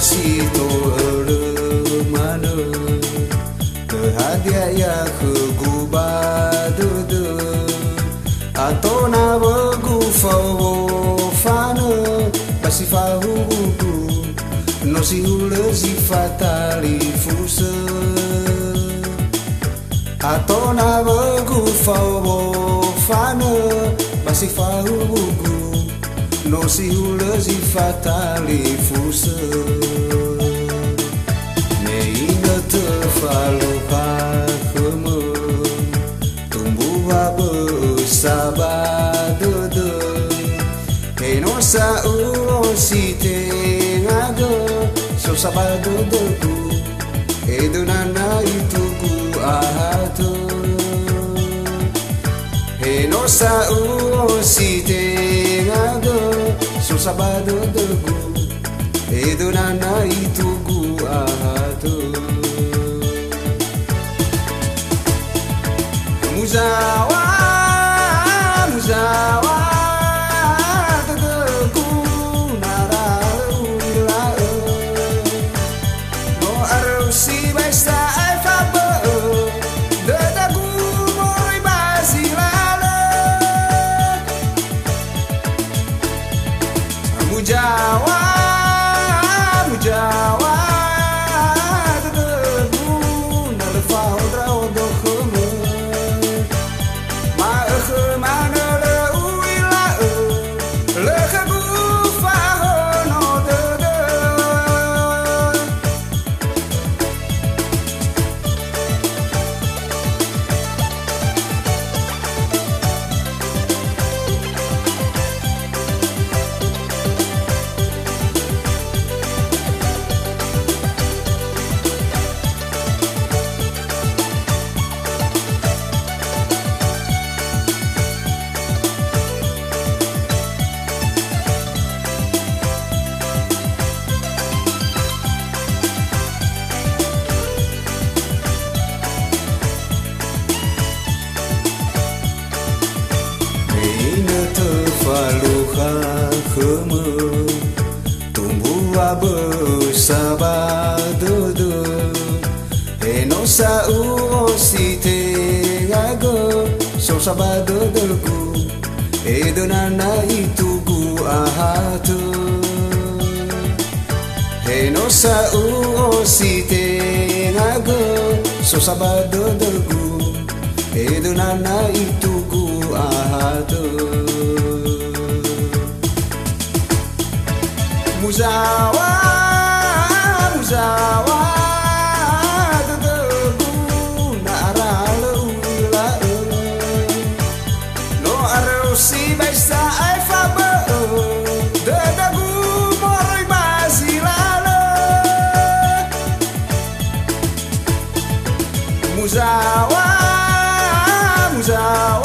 Sito mana kehadia ya kegubadu atau na begufa fana basi fahu no si hule si fatali fusa atau na begufa fana basi fahu no si hule si fatali fusa neina terfalu pakemu tumbuh bersabadu enosa urosi tengaga so sabadu deku edunana itu ku ahatu enosa urosi tengaga so sabado deku edunana itu ku ahatu muzawa muzawa deku naralula no arusi baisa fabe deku moi basilala mujawa mujawa debu nalfa drao do khome ma khma no le uila le khagu fa no de terfaluha kheme tumbuh bersabadu enosa urosi tengaga so sabadu deku edunana itu ku ahatu enosa urosi tengaga so sabadu deku edunana itu ku ahatu muzawa muzawa debu naralula no arusi baisa fabe dedagu moroi basilala muzawa muzawa